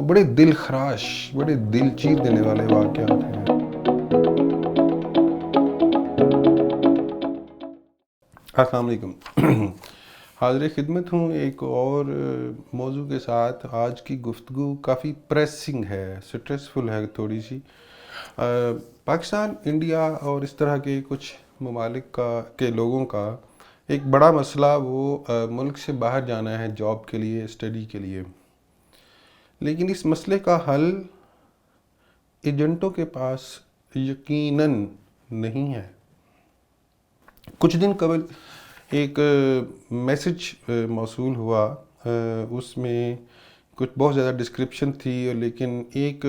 بڑے دل خراش، بڑے دل چیر دینے والے واقعات ہیں۔ السلام علیکم، حاضر خدمت ہوں ایک اور موضوع کے ساتھ۔ آج کی گفتگو کافی پریسنگ ہے، سٹریسفل ہے تھوڑی سی۔ پاکستان، انڈیا اور اس طرح کے کچھ ممالک کے لوگوں کا ایک بڑا مسئلہ وہ ملک سے باہر جانا ہے جاب کے لیے، اسٹڈی کے لیے۔ لیکن اس مسئلے کا حل ایجنٹوں کے پاس یقیناً نہیں ہے۔ کچھ دن قبل ایک میسج موصول ہوا، اس میں کچھ بہت زیادہ ڈسکرپشن تھی، لیکن ایک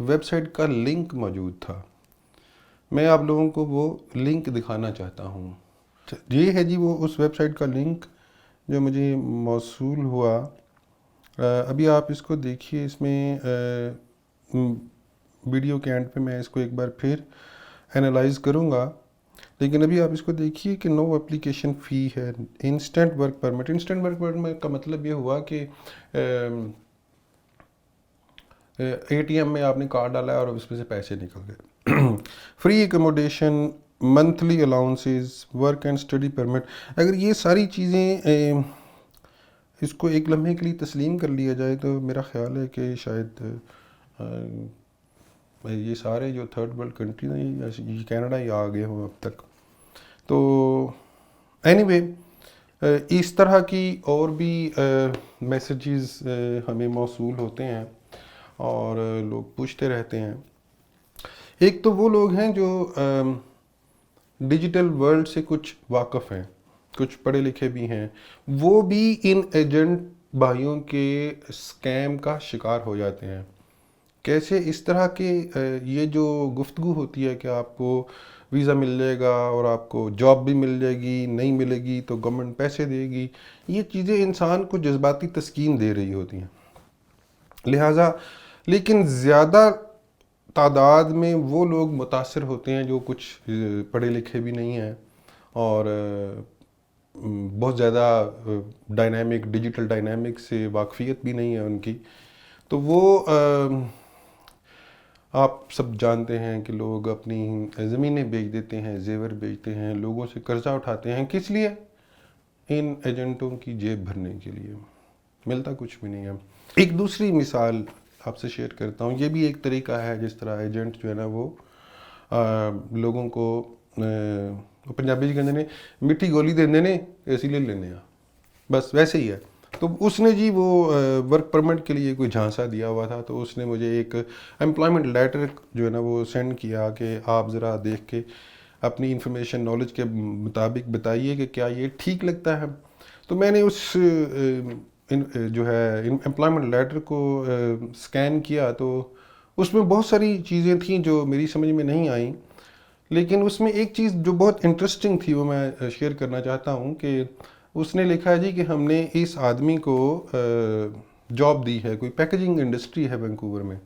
ویب سائٹ کا لنک موجود تھا۔ میں آپ لوگوں کو وہ لنک دکھانا چاہتا ہوں۔ یہ ہے جی وہ اس ویب سائٹ کا لنک جو مجھے موصول ہوا۔ ابھی آپ اس کو دیکھیے، اس میں ویڈیو کے اینڈ پہ میں اس کو ایک بار پھر اینالائز کروں گا، لیکن ابھی آپ اس کو دیکھیے کہ نو اپلیکیشن فی ہے، instant work permit. Instant work permit کا مطلب یہ ہوا کہ اے ٹی ایم میں آپ نے کارڈ ڈالا اور اس میں سے پیسے نکل گئے۔ Free accommodation, monthly allowances, work and study permit. اگر یہ ساری چیزیں اس کو ایک لمحے کے لیے تسلیم کر لیا جائے تو میرا خیال ہے کہ شاید یہ سارے جو تھرڈ ورلڈ کنٹریز ہیں، یہ کینیڈا ہی آ گئے ہوں اب تک۔ تو اینی وے، اس طرح کی اور بھی میسیجز ہمیں موصول ہوتے ہیں اور لوگ پوچھتے رہتے ہیں۔ ایک تو وہ لوگ ہیں جو ڈیجیٹل ورلڈ سے کچھ واقف ہیں، کچھ پڑھے لکھے بھی ہیں، وہ بھی ان ایجنٹ بھائیوں کے اسکیم کا شکار ہو جاتے ہیں۔ کیسے؟ اس طرح کے یہ جو گفتگو ہوتی ہے کہ آپ کو ویزا مل جائے گا اور آپ کو جاب بھی مل جائے گی، نہیں ملے گی تو گورنمنٹ پیسے دے گی، یہ چیزیں انسان کو جذباتی تسکین دے رہی ہوتی ہیں۔ لہٰذا لیکن زیادہ تعداد میں وہ لوگ متاثر ہوتے ہیں جو کچھ پڑھے لکھے بھی نہیں ہیں اور بہت زیادہ ڈائنامک، ڈیجیٹل ڈائنامک سے واقفیت بھی نہیں ہے ان کی۔ تو وہ آپ سب جانتے ہیں کہ لوگ اپنی زمینیں بیچ دیتے ہیں، زیور بیچتے ہیں، لوگوں سے قرضہ اٹھاتے ہیں۔ کس لیے؟ ان ایجنٹوں کی جیب بھرنے کے لیے۔ ملتا کچھ بھی نہیں ہے۔ ایک دوسری مثال آپ سے شیئر کرتا ہوں۔ یہ بھی ایک طریقہ ہے جس طرح ایجنٹ جو ہے نا وہ لوگوں کو، پنجابی کہتے ہیں میٹھی گولی دے دینے ایسی لے لینے ہیں، بس ویسے ہی ہے۔ تو اس نے جی وہ ورک پرمٹ کے لیے کوئی جھانسا دیا ہوا تھا، تو اس نے مجھے ایک امپلائمنٹ لیٹر جو ہے نا وہ سینڈ کیا کہ آپ ذرا دیکھ کے اپنی انفارمیشن نالج کے مطابق بتائیے کہ کیا یہ ٹھیک لگتا ہے۔ تو میں نے اس جو ہے امپلائمنٹ لیٹر کو سکین کیا، تو اس میں بہت ساری چیزیں تھیں جو میری سمجھ میں نہیں آئیں، لیکن اس میں ایک چیز جو بہت انٹرسٹنگ تھی وہ میں شیئر کرنا چاہتا ہوں کہ اس نے لکھا ہے جی کہ ہم نے اس آدمی کو جاب دی ہے، کوئی پیکیجنگ انڈسٹری ہے وینکوور میں،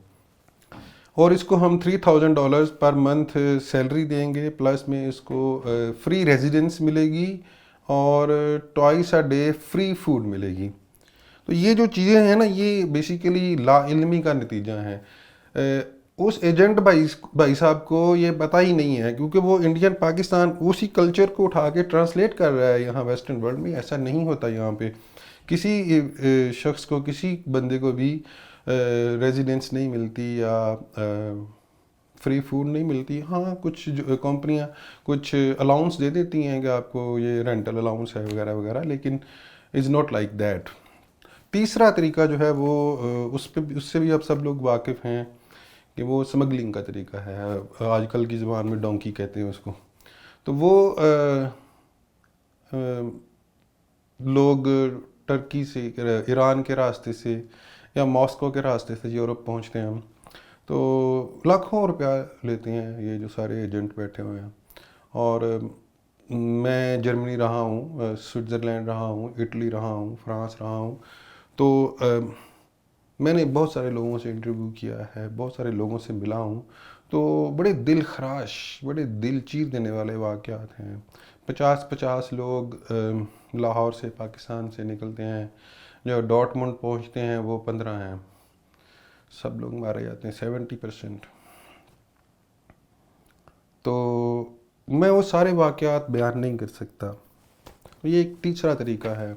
اور اس کو ہم $3000 پر منتھ سیلری دیں گے، پلس میں اس کو فری ریزیڈنس ملے گی اور twice a day free food ملے گی۔ تو یہ جو چیزیں ہیں نا، یہ بیسیکلی لا علمی کا نتیجہ ہیں۔ اس ایجنٹ بھائی صاحب کو یہ پتہ ہی نہیں ہے، کیونکہ وہ انڈین پاکستان اسی کلچر کو اٹھا کے ٹرانسلیٹ کر رہا ہے یہاں ویسٹرن ورلڈ میں۔ ایسا نہیں ہوتا یہاں پہ۔ کسی شخص کو، کسی بندے کو بھی ریزیڈنس نہیں ملتی یا فری فوڈ نہیں ملتی۔ ہاں، کچھ کمپنیاں کچھ الاؤنس دے دیتی ہیں کہ آپ کو یہ رینٹل الاؤنس ہے وغیرہ وغیرہ، لیکن از ناٹ لائک دیٹ۔ تیسرا طریقہ جو ہے وہ اس سے بھی اب سب لوگ واقف ہیں کہ وہ سمگلنگ کا طریقہ ہے، آج کل کی زبان میں ڈونکی کہتے ہیں اس کو۔ تو وہ لوگ ٹرکی سے، ایران کے راستے سے یا ماسکو کے راستے سے یورپ پہنچتے ہیں، تو لاکھوں روپیہ لیتے ہیں یہ جو سارے ایجنٹ بیٹھے ہوئے ہیں۔ اور میں جرمنی رہا ہوں، سوئٹزرلینڈ رہا ہوں، اٹلی رہا ہوں، فرانس رہا ہوں، تو میں نے بہت سارے لوگوں سے انٹرویو کیا ہے، بہت سارے لوگوں سے ملا ہوں، تو بڑے دل خراش، بڑے دل چیر دینے والے واقعات ہیں۔ 50 لوگ لاہور سے، پاکستان سے نکلتے ہیں، جو ڈارٹمنڈ پہنچتے ہیں وہ 15 ہیں۔ سب لوگ مارے جاتے ہیں 70%. تو میں وہ سارے واقعات بیان نہیں کر سکتا. یہ ایک تیسرا طریقہ ہے.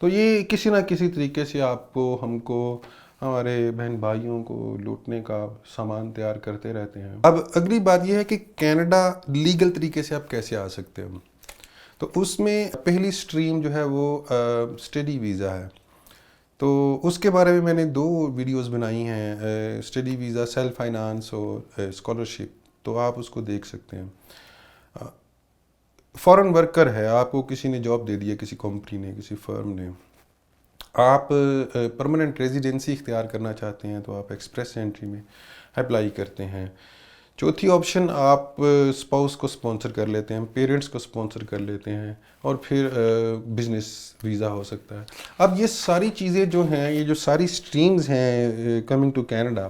تو یہ کسی نہ کسی طریقے سے آپ کو ہم کو ہمارے بہن بھائیوں کو لوٹنے کا سامان تیار کرتے رہتے ہیں. اب اگلی بات یہ ہے کہ کینیڈا لیگل طریقے سے آپ کیسے آ سکتے ہیں. تو اس میں پہلی سٹریم جو ہے وہ اسٹڈی ویزا ہے. تو اس کے بارے میں نے 2 ویڈیوز بنائی ہیں، اسٹڈی ویزا، سیلف فائنانس اور اسکالرشپ. تو آپ اس کو دیکھ سکتے ہیں. فارن ورکر ہے، آپ کو کسی نے جاب دے دیا، کسی کمپنی نے، کسی فرم نے، آپ پرماننٹ ریزیڈنسی اختیار کرنا چاہتے ہیں تو آپ ایکسپریس انٹری میں اپلائی کرتے ہیں. چوتھی آپشن، آپ اسپاؤس کو سپانسر کر لیتے ہیں، پیرنٹس کو سپانسر کر لیتے ہیں، اور پھر بزنس ویزا ہو سکتا ہے. اب یہ ساری چیزیں جو ہیں، یہ جو ساری سٹریمز ہیں کمنگ ٹو کینیڈا،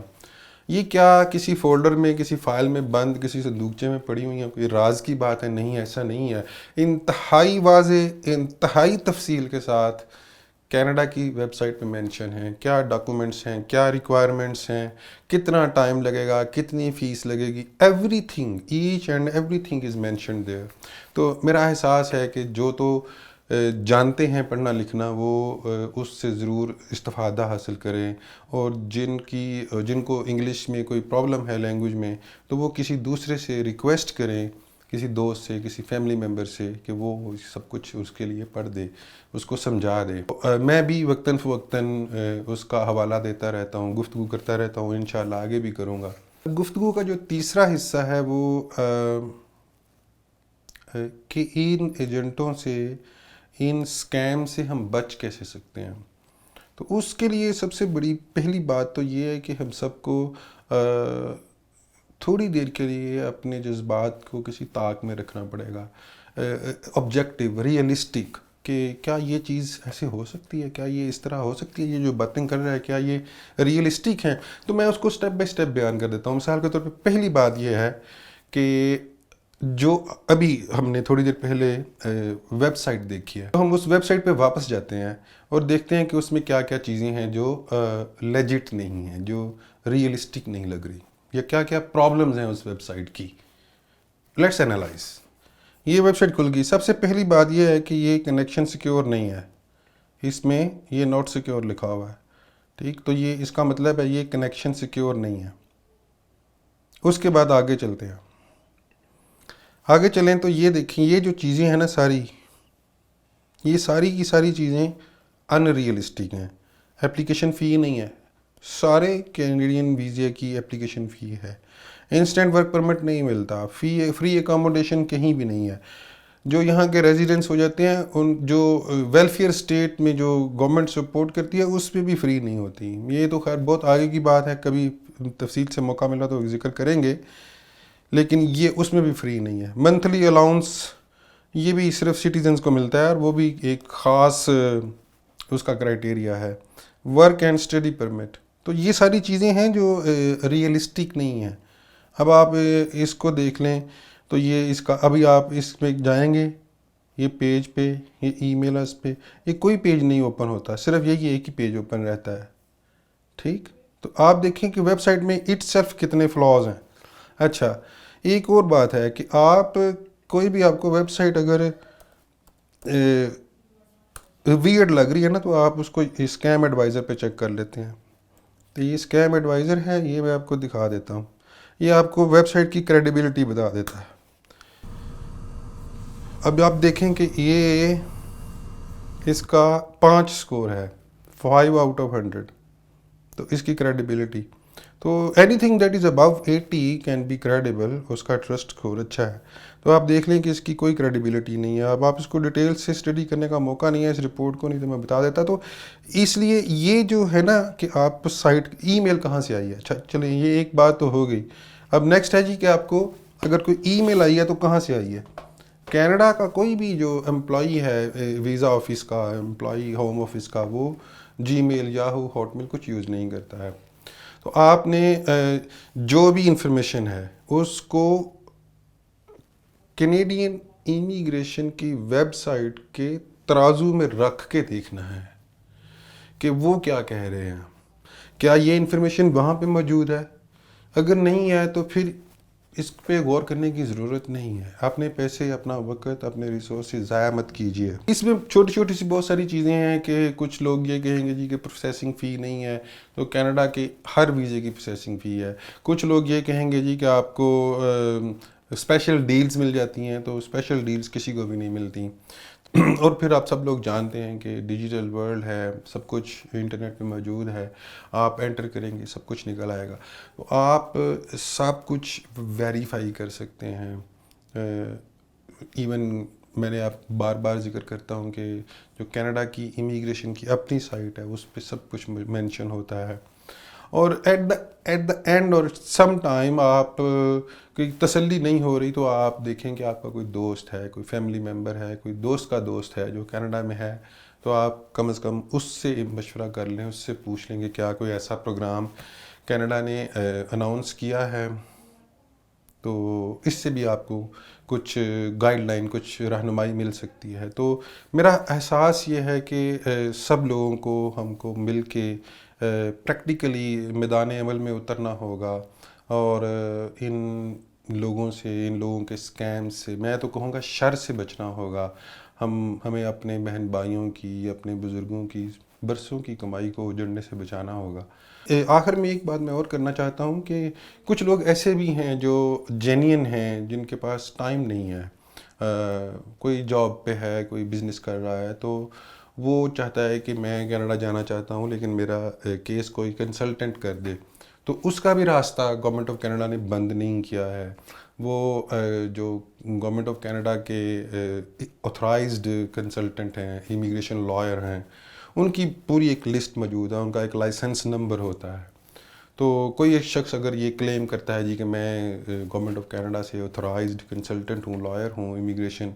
یہ کیا کسی فولڈر میں، کسی فائل میں بند، کسی صندوقچے میں پڑی ہوئی ہیں، کوئی راز کی بات ہے؟ نہیں، ایسا نہیں ہے. انتہائی واضح، انتہائی تفصیل کے ساتھ کینیڈا کی ویب سائٹ پہ مینشن ہیں. کیا ڈاکومنٹس ہیں، کیا ریکوائرمنٹس ہیں، کتنا ٹائم لگے گا، کتنی فیس لگے گی، everything, each and everything is mentioned there. تو میرا احساس ہے کہ جو تو جانتے ہیں پڑھنا لکھنا، وہ اس سے ضرور استفادہ حاصل کریں، اور جن کو انگلش میں کوئی پرابلم ہے لینگویج میں، تو وہ کسی دوسرے سے ریکویسٹ کریں، کسی دوست سے، کسی فیملی ممبر سے، کہ وہ سب کچھ اس کے لیے پڑھ دے، اس کو سمجھا دے. میں بھی وقتاً فوقتاً اس کا حوالہ دیتا رہتا ہوں، گفتگو کرتا رہتا ہوں، انشاءاللہ آگے بھی کروں گا. گفتگو کا جو تیسرا حصہ ہے وہ کہ ان ایجنٹوں سے، ان سکیم سے ہم بچ کیسے سکتے ہیں. تو اس کے لیے سب سے بڑی پہلی بات تو یہ ہے کہ ہم سب کو تھوڑی دیر کے لیے اپنے جذبات کو کسی طاق میں رکھنا پڑے گا، آبجیکٹیو، ریئلسٹک، کہ کیا یہ چیز ایسے ہو سکتی ہے، کیا یہ اس طرح ہو سکتی ہے، یہ جو باتیں کر رہا ہے کیا یہ ریئلسٹک ہیں. تو میں اس کو سٹیپ بائی سٹیپ بیان کر دیتا ہوں. مثال کے طور پہ پہلی بات یہ ہے کہ جو ابھی ہم نے تھوڑی دیر پہلے ویب سائٹ دیکھی ہے، تو ہم اس ویب سائٹ پہ واپس جاتے ہیں اور دیکھتے ہیں کہ اس میں کیا کیا چیزیں ہیں جو لیجٹ نہیں ہیں، جو ریئلسٹک نہیں لگ رہی، یا کیا کیا پرابلمز ہیں اس ویب سائٹ کی. Let's analyse. یہ ویب سائٹ کھل گئی. سب سے پہلی بات یہ ہے کہ یہ کنیکشن سیکیور نہیں ہے، اس میں یہ ناٹ سیکیور لکھا ہوا ہے. ٹھیک، تو یہ اس کا مطلب ہے یہ کنیکشن سیکیور نہیں ہے. اس کے بعد آگے چلتے ہیں. آگے چلیں تو یہ دیکھیں، یہ جو چیزیں ہیں نا ساری، یہ ساری کی ساری چیزیں ان ریئلسٹک ہیں. اپلیکیشن فی نہیں ہے، سارے کینیڈین ویزے کی اپلیکیشن فی ہے. انسٹنٹ ورک پرمٹ نہیں ملتا، فری اکاموڈیشن کہیں بھی نہیں ہے. جو یہاں کے ریزیڈنٹس ہو جاتے ہیں، ان جو ویلفیئر اسٹیٹ میں جو گورنمنٹ سپورٹ کرتی ہے، اس پہ بھی فری نہیں ہوتی. یہ تو خیر بہت آگے کی بات ہے، کبھی تفصیل سے موقع ملا تو ذکر کریں گے، لیکن یہ اس میں بھی فری نہیں ہے. منتھلی الاؤنس یہ بھی صرف سٹیزنز کو ملتا ہے، اور وہ بھی ایک خاص اس کا کرائٹیریا ہے. Work and study permit. تو یہ ساری چیزیں ہیں جو ریئلسٹک نہیں ہیں. اب آپ اس کو دیکھ لیں تو یہ اس کا، ابھی آپ اس میں جائیں گے، یہ پیج پہ، یہ ای میل اس پہ، یہ کوئی پیج نہیں اوپن ہوتا، صرف یہی ایک ہی پیج اوپن رہتا ہے. ٹھیک، تو آپ دیکھیں کہ ویب سائٹ میں اٹ سیلف کتنے فلاز ہیں. اچھا، ایک اور بات ہے کہ آپ کوئی بھی، آپ کو ویب سائٹ اگر ویئرڈ لگ رہی ہے نا، تو آپ اس کو اسکیم ایڈوائزر پہ چیک کر لیتے ہیں. تو یہ اسکیم ایڈوائزر ہے، یہ میں آپ کو دکھا دیتا ہوں. یہ آپ کو ویب سائٹ کی کریڈیبلٹی بتا دیتا ہے. اب آپ دیکھیں کہ یہ اس کا 5 سکور ہے، 5 آؤٹ آف 100. تو اس کی کریڈیبلٹی، تو anything that is above 80 can be credible, اس کا ٹرسٹ سکور اچھا ہے. تو آپ دیکھ لیں کہ اس کی کوئی کریڈیبلٹی نہیں ہے. اب آپ اس کو ڈیٹیل سے اسٹڈی کرنے کا موقع نہیں ہے اس رپورٹ کو، نہیں تو میں بتا دیتا. تو اس لیے یہ جو ہے نا کہ آپ سائٹ، ای میل کہاں سے آئی ہے. اچھا چلیں، یہ ایک بات تو ہو گئی. اب نیکسٹ ہے جی کہ آپ کو اگر کوئی ای میل آئی ہے تو کہاں سے آئی ہے. کینیڈا کا کوئی بھی جو امپلائی ہے، ویزا آفس کا امپلائی، ہوم آفس کا، وہ جی میل، یاہو، ہاٹ میل کچھ یوز نہیں کرتا ہے. تو آپ نے جو بھی انفارمیشن ہے اس کو کینیڈین امیگریشن کی ویب سائٹ کے ترازو میں رکھ کے دیکھنا ہے کہ وہ کیا کہہ رہے ہیں. کیا یہ انفارمیشن وہاں پہ موجود ہے؟ اگر نہیں ہے تو پھر اس پہ غور کرنے کی ضرورت نہیں ہے. اپنے پیسے، اپنا وقت، اپنے ریسورسز ضائع مت کیجیے. اس میں چھوٹی چھوٹی سی بہت ساری چیزیں ہیں کہ کچھ لوگ یہ کہیں گے جی کہ پروسیسنگ فی نہیں ہے، تو کینیڈا کے ہر ویزے کی پروسیسنگ فی ہے. کچھ لوگ یہ کہیں گے جی کہ آپ کو اسپیشل ڈیلز مل جاتی ہیں، تو اسپیشل ڈیلز کسی کو بھی نہیں ملتی. اور پھر آپ سب لوگ جانتے ہیں کہ ڈیجیٹل ورلڈ ہے، سب کچھ انٹرنیٹ پہ موجود ہے. آپ انٹر کریں گے سب کچھ نکل آئے گا. تو آپ سب کچھ ویریفائی کر سکتے ہیں. ایون میں نے آپ بار بار ذکر کرتا ہوں کہ جو کینیڈا کی امیگریشن کی اپنی سائٹ ہے اس پہ سب کچھ مینشن ہوتا ہے. اور ایٹ دا اینڈ اور سم ٹائم آپ کوئی تسلی نہیں ہو رہی تو آپ دیکھیں کہ آپ کا کوئی دوست ہے، کوئی فیملی ممبر ہے، کوئی دوست کا دوست ہے جو کینیڈا میں ہے، تو آپ کم از کم اس سے مشورہ کر لیں، اس سے پوچھ لیں کہ کیا کوئی ایسا پروگرام کینیڈا نے اناؤنس کیا ہے. تو اس سے بھی آپ کو کچھ گائیڈ لائن، کچھ رہنمائی مل سکتی ہے. تو میرا احساس یہ ہے کہ سب لوگوں کو، ہم کو مل کے پریکٹیکلی میدان عمل میں اترنا ہوگا اور ان لوگوں کے اسکیم سے، میں تو کہوں گا شر سے بچنا ہوگا. ہمیں اپنے بہن بھائیوں کی، اپنے بزرگوں کی برسوں کی کمائی کو اجڑنے سے بچانا ہوگا. آخر میں ایک بات میں اور کرنا چاہتا ہوں کہ کچھ لوگ ایسے بھی ہیں جو جینین ہیں، جن کے پاس ٹائم نہیں ہے. کوئی جاب پہ ہے، کوئی بزنس کر رہا ہے، تو وہ چاہتا ہے کہ میں کینیڈا جانا چاہتا ہوں لیکن میرا کیس کوئی کنسلٹنٹ کر دے. تو اس کا بھی راستہ گورنمنٹ آف کینیڈا نے بند نہیں کیا ہے. وہ جو گورنمنٹ آف کینیڈا کے آتھرائزڈ کنسلٹنٹ ہیں، امیگریشن لائر ہیں، ان کی پوری ایک لسٹ موجود ہے، ان کا ایک لائسنس نمبر ہوتا ہے. تو کوئی ایک شخص اگر یہ کلیم کرتا ہے جی کہ میں گورنمنٹ آف کینیڈا سے آتھرائزڈ کنسلٹنٹ ہوں، لائر ہوں امیگریشن،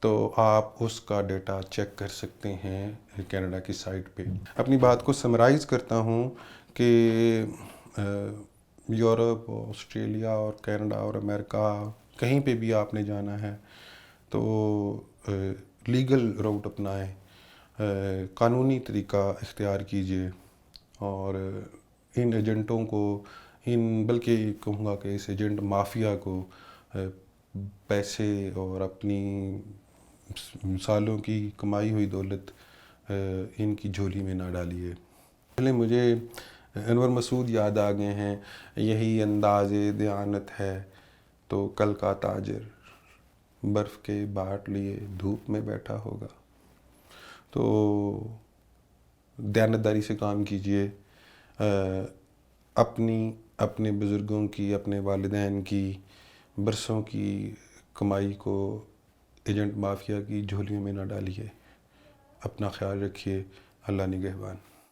تو آپ اس کا ڈیٹا چیک کر سکتے ہیں کینیڈا کی سائٹ پہ. اپنی بات کو سمرائز کرتا ہوں کہ یورپ، آسٹریلیا اور کینیڈا اور امریکہ، کہیں پہ بھی آپ نے جانا ہے تو لیگل روٹ اپنائیں، قانونی طریقہ اختیار کیجیے اور ان ایجنٹوں کو، بلکہ کہوں گا کہ اس ایجنٹ مافیا کو پیسے اور اپنی سالوں کی کمائی ہوئی دولت ان کی جھولی میں نہ ڈالیے. پہلے مجھے انور مسعود یاد آ گئے ہیں، یہی انداز دیانت ہے تو کل کا تاجر برف کے باٹ لیے دھوپ میں بیٹھا ہوگا. تو دیانتداری سے کام کیجیے. اپنے بزرگوں کی، اپنے والدین کی برسوں کی کمائی کو ایجنٹ مافیا کی جھولیوں میں نہ ڈالیے. اپنا خیال رکھیے. اللہ نگہبان.